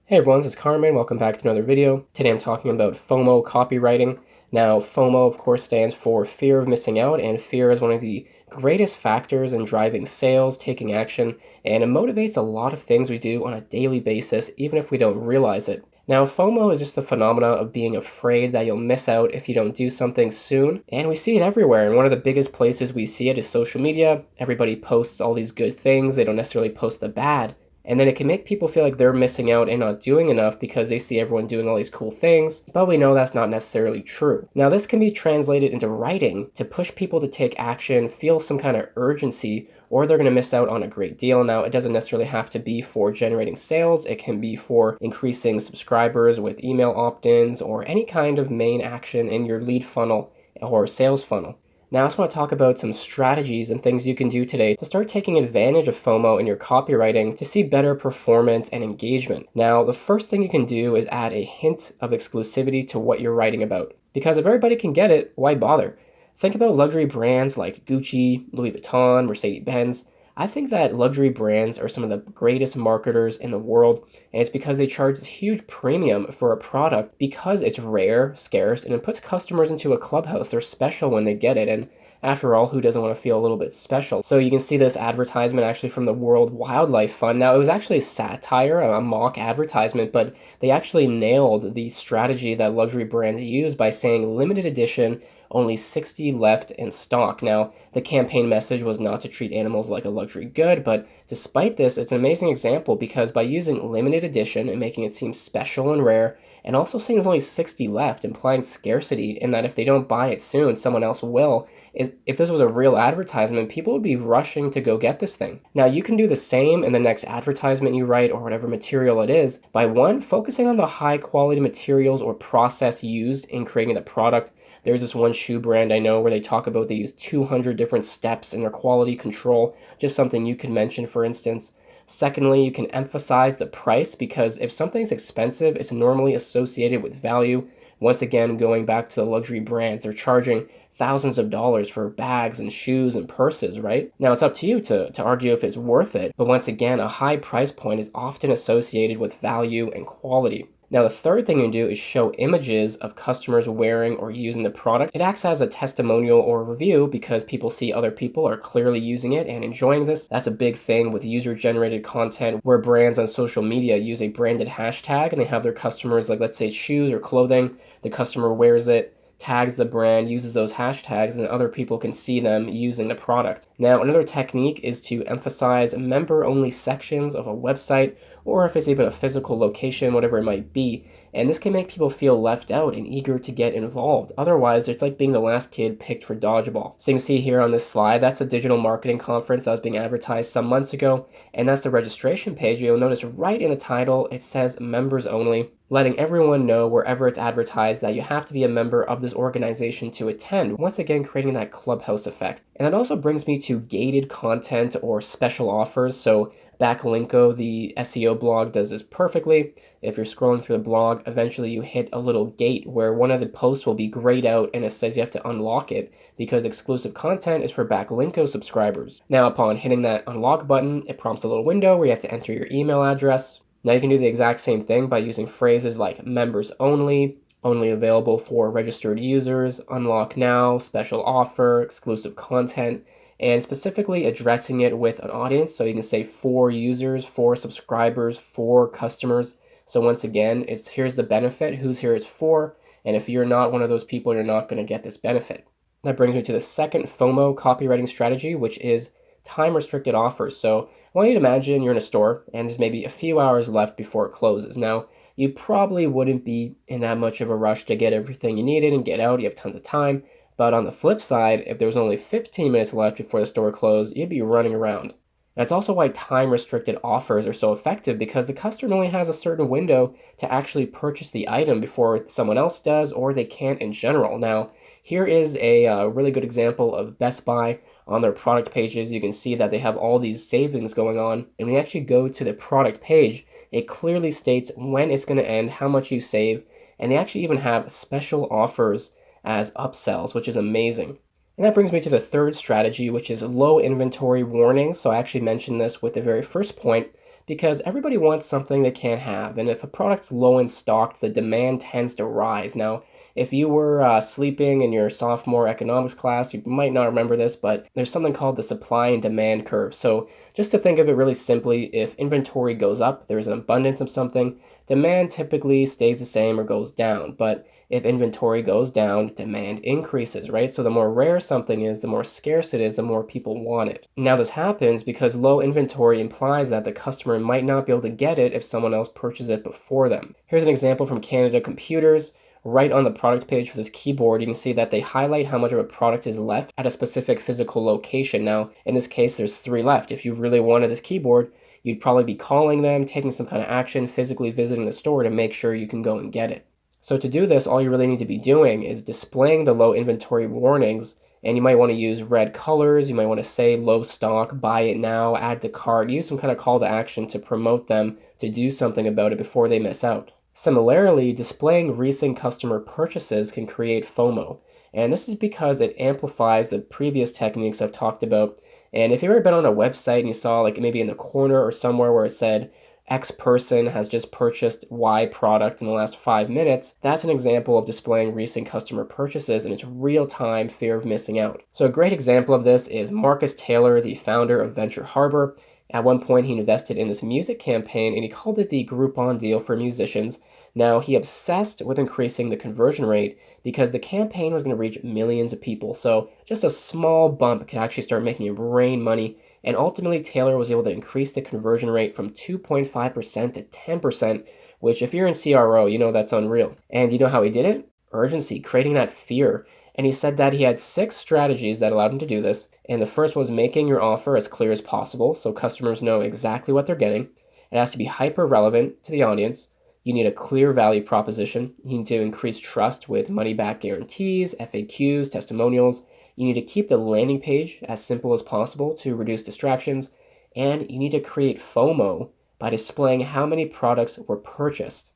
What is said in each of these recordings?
Hey everyone, this is Carmen. Welcome back to another video. Today I'm talking about FOMO copywriting. Now, FOMO, of course, stands for fear of missing out, and fear is one of the greatest factors in driving sales, taking action, and it motivates a lot of things we do on a daily basis, even if we don't realize it. Now, FOMO is just the phenomena of being afraid that you'll miss out if you don't do something soon, and we see it everywhere. And one of the biggest places we see it is social media. Everybody posts all these good things, they don't necessarily post the bad. And then it can make people feel like they're missing out and not doing enough because they see everyone doing all these cool things, but we know that's not necessarily true. Now, this can be translated into writing to push people to take action, feel some kind of urgency, or they're going to miss out on a great deal. Now, it doesn't necessarily have to be for generating sales. It can be for increasing subscribers with email opt-ins or any kind of main action in your lead funnel or sales funnel. Now, I just want to talk about some strategies and things you can do today to start taking advantage of FOMO in your copywriting to see better performance and engagement. Now, the first thing you can do is add a hint of exclusivity to what you're writing about. Because if everybody can get it, why bother? Think about luxury brands like Gucci, Louis Vuitton, Mercedes-Benz. I think that luxury brands are some of the greatest marketers in the world, and it's because they charge this huge premium for a product because it's rare, scarce, and it puts customers into a clubhouse. They're special when they get it, and after all, who doesn't want to feel a little bit special? So you can see this advertisement actually from the World Wildlife Fund. Now, it was actually a satire, a mock advertisement, but they actually nailed the strategy that luxury brands use by saying limited edition, only 60 left in stock. Now, the campaign message was not to treat animals like a luxury good, but despite this, it's an amazing example because by using limited edition and making it seem special and rare, and also saying there's only 60 left, implying scarcity in that if they don't buy it soon, someone else will. If this was a real advertisement, people would be rushing to go get this thing. Now, you can do the same in the next advertisement you write or whatever material it is by one, focusing on the high quality materials or process used in creating the product. There's this one shoe brand I know where they talk about they use 200 different steps in their quality control, just something you can mention, for instance. Secondly, you can emphasize the price because if something's expensive, it's normally associated with value. Once again, going back to the luxury brands, they're charging thousands of dollars for bags and shoes and purses, right? Now, it's up to you to argue if it's worth it, but once again, a high price point is often associated with value and quality. Now, the third thing you can do is show images of customers wearing or using the product. It acts as a testimonial or review because people see other people are clearly using it and enjoying this. That's a big thing with user-generated content where brands on social media use a branded hashtag and they have their customers, like let's say shoes or clothing, the customer wears it, tags the brand, uses those hashtags, and other people can see them using the product. Now, another technique is to emphasize member-only sections of a website, or if it's even a physical location, whatever it might be. And this can make people feel left out and eager to get involved. Otherwise, it's like being the last kid picked for dodgeball. So you can see here on this slide, that's a digital marketing conference that was being advertised some months ago. And that's the registration page. You'll notice right in the title, it says members only, letting everyone know wherever it's advertised that you have to be a member of this organization to attend. Once again, creating that clubhouse effect. And that also brings me to gated content or special offers. So Backlinko, the SEO blog, does this perfectly. If you're scrolling through the blog, eventually you hit a little gate where one of the posts will be grayed out and it says you have to unlock it because exclusive content is for Backlinko subscribers. Now, upon hitting that unlock button, it prompts a little window where you have to enter your email address. Now, you can do the exact same thing by using phrases like members only available for registered users, unlock now, special offer, exclusive content, and specifically addressing it with an audience. So you can say for users, for subscribers, for customers. So once again, here's the benefit, who's here is for, and if you're not one of those people, you're not going to get this benefit. That brings me to the second FOMO copywriting strategy, which is time-restricted offers. So I want you to imagine you're in a store and there's maybe a few hours left before it closes. Now, you probably wouldn't be in that much of a rush to get everything you needed and get out. You have tons of time. But on the flip side, if there was only 15 minutes left before the store closed, you'd be running around. That's also why time-restricted offers are so effective because the customer only has a certain window to actually purchase the item before someone else does or they can't in general. Now, here is a really good example of Best Buy. On their product pages, you can see that they have all these savings going on. And when you actually go to the product page, it clearly states when it's going to end, how much you save, and they actually even have special offers as upsells, which is amazing. And that brings me to the third strategy, which is low inventory warnings. So I actually mentioned this with the very first point, because everybody wants something they can't have. And if a product's low in stock, the demand tends to rise. Now, if you were sleeping in your sophomore economics class, you might not remember this, but there's something called the supply and demand curve. So just to think of it really simply, if inventory goes up, there's an abundance of something, demand typically stays the same or goes down. But if inventory goes down, demand increases, right? So the more rare something is, the more scarce it is, the more people want it. Now this happens because low inventory implies that the customer might not be able to get it if someone else purchases it before them. Here's an example from Canada Computers. Right on the product page for this keyboard, you can see that they highlight how much of a product is left at a specific physical location. Now, in this case, there's 3 left. If you really wanted this keyboard, you'd probably be calling them, taking some kind of action, physically visiting the store to make sure you can go and get it. So to do this, all you really need to be doing is displaying the low inventory warnings, and you might want to use red colors. You might want to say low stock, buy it now, add to cart, use some kind of call to action to promote them to do something about it before they miss out. Similarly, displaying recent customer purchases can create FOMO, and this is because it amplifies the previous techniques I've talked about. And if you've ever been on a website and you saw like maybe in the corner or somewhere where it said X person has just purchased Y product in the last 5 minutes, that's an example of displaying recent customer purchases, and it's real-time fear of missing out. So a great example of this is Marcus Taylor, the founder of Venture Harbor. At one point, he invested in this music campaign, and he called it the Groupon deal for musicians. Now, he obsessed with increasing the conversion rate because the campaign was going to reach millions of people. So just a small bump could actually start making him rain money. And ultimately, Taylor was able to increase the conversion rate from 2.5% to 10%, which if you're in CRO, you know that's unreal. And you know how he did it? Urgency, creating that fear. And he said that he had 6 strategies that allowed him to do this. And the first was making your offer as clear as possible so customers know exactly what they're getting. It has to be hyper relevant to the audience. You need a clear value proposition. You need to increase trust with money back guarantees, FAQs, testimonials. You need to keep the landing page as simple as possible to reduce distractions. And you need to create FOMO by displaying how many products were purchased.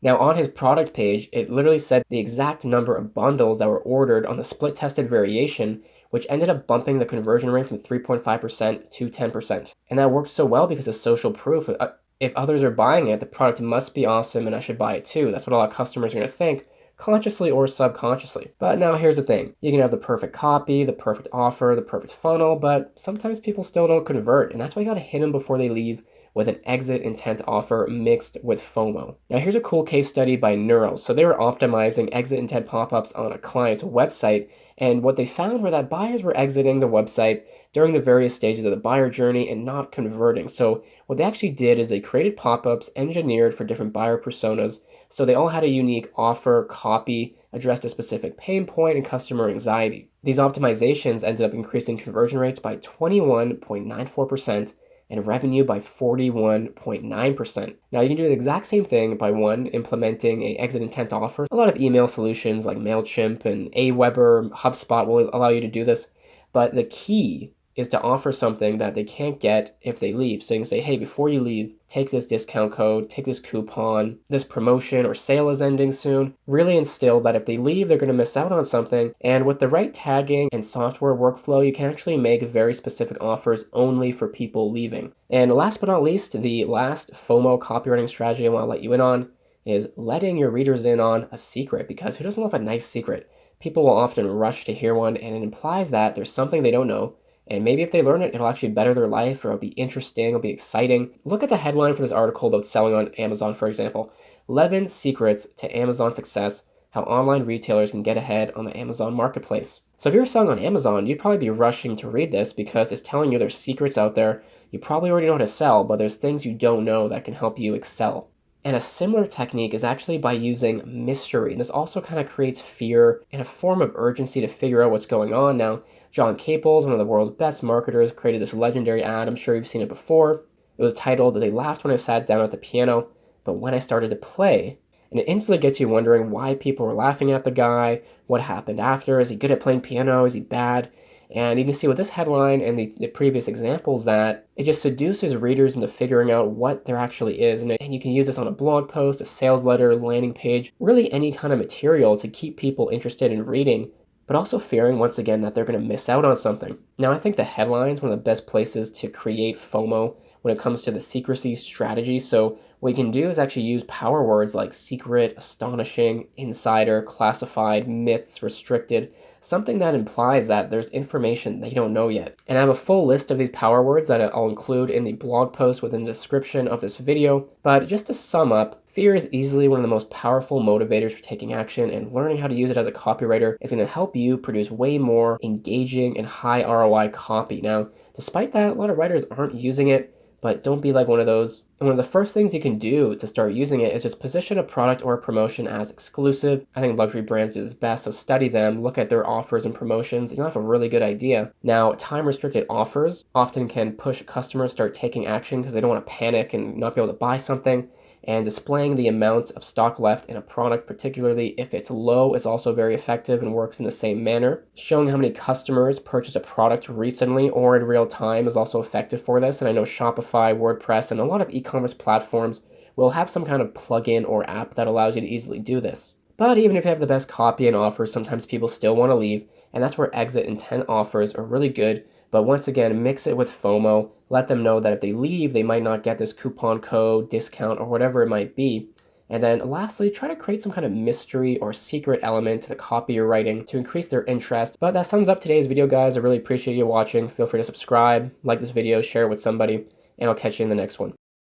Now on his product page, it literally said the exact number of bundles that were ordered on the split-tested variation, which ended up bumping the conversion rate from 3.5% to 10%. And that worked so well because it's social proof. If others are buying it, the product must be awesome and I should buy it too. That's what a lot of customers are going to think, consciously or subconsciously. But now here's the thing. You can have the perfect copy, the perfect offer, the perfect funnel, but sometimes people still don't convert. And that's why you got to hit them before they leave with an exit intent offer mixed with FOMO. Now here's a cool case study by Neuro. So they were optimizing exit intent pop-ups on a client's website, and what they found were that buyers were exiting the website during the various stages of the buyer journey and not converting. So what they actually did is they created pop-ups engineered for different buyer personas. So they all had a unique offer, copy, addressed a specific pain point and customer anxiety. These optimizations ended up increasing conversion rates by 21.94% and revenue by 41.9%. Now you can do the exact same thing by implementing a exit intent offer. A lot of email solutions like MailChimp and Aweber, HubSpot will allow you to do this, but the key is to offer something that they can't get if they leave. So you can say, hey, before you leave, take this discount code, take this coupon, this promotion or sale is ending soon. Really instill that if they leave, they're going to miss out on something. And with the right tagging and software workflow, you can actually make very specific offers only for people leaving. And last but not least, the last FOMO copywriting strategy I want to let you in on is letting your readers in on a secret, because who doesn't love a nice secret? People will often rush to hear one, and it implies that there's something they don't know. And maybe if they learn it, it'll actually better their life, or it'll be interesting, it'll be exciting. Look at the headline for this article about selling on Amazon, for example. 11 secrets to Amazon success, how online retailers can get ahead on the Amazon marketplace. So if you're selling on Amazon, you'd probably be rushing to read this because it's telling you there's secrets out there. You probably already know how to sell, but there's things you don't know that can help you excel. And a similar technique is actually by using mystery. And this also kind of creates fear and a form of urgency to figure out what's going on. Now, John Caples, one of the world's best marketers, created this legendary ad. I'm sure you've seen it before. It was titled, "They laughed when I sat down at the piano, but when I started to play." And it instantly gets you wondering why people were laughing at the guy, what happened after, is he good at playing piano, is he bad? And you can see with this headline and the previous examples that it just seduces readers into figuring out what there actually is. And you can use this on a blog post, a sales letter, landing page, really any kind of material to keep people interested in reading, but also fearing once again that they're going to miss out on something. Now, I think the headline is one of the best places to create FOMO when it comes to the secrecy strategy. So what you can do is actually use power words like secret, astonishing, insider, classified, myths, restricted, something that implies that there's information they don't know yet. And I have a full list of these power words that I'll include in the blog post within the description of this video. But just to sum up, fear is easily one of the most powerful motivators for taking action, and learning how to use it as a copywriter is going to help you produce way more engaging and high ROI copy. Now, despite that, a lot of writers aren't using it, but don't be like one of those. And one of the first things you can do to start using it is just position a product or a promotion as exclusive. I think luxury brands do this best, so study them, look at their offers and promotions, and you'll have a really good idea. Now, time-restricted offers often can push customers to start taking action because they don't want to panic and not be able to buy something. And displaying the amount of stock left in a product, particularly if it's low, is also very effective and works in the same manner. Showing how many customers purchased a product recently or in real time is also effective for this. And I know Shopify, WordPress, and a lot of e-commerce platforms will have some kind of plugin or app that allows you to easily do this. But even if you have the best copy and offers, sometimes people still want to leave, and that's where exit intent offers are really good. But once again, mix it with FOMO. Let them know that if they leave, they might not get this coupon code, discount, or whatever it might be. And then lastly, try to create some kind of mystery or secret element to the copy you're writing to increase their interest. But that sums up today's video, guys. I really appreciate you watching. Feel free to subscribe, like this video, share it with somebody, and I'll catch you in the next one.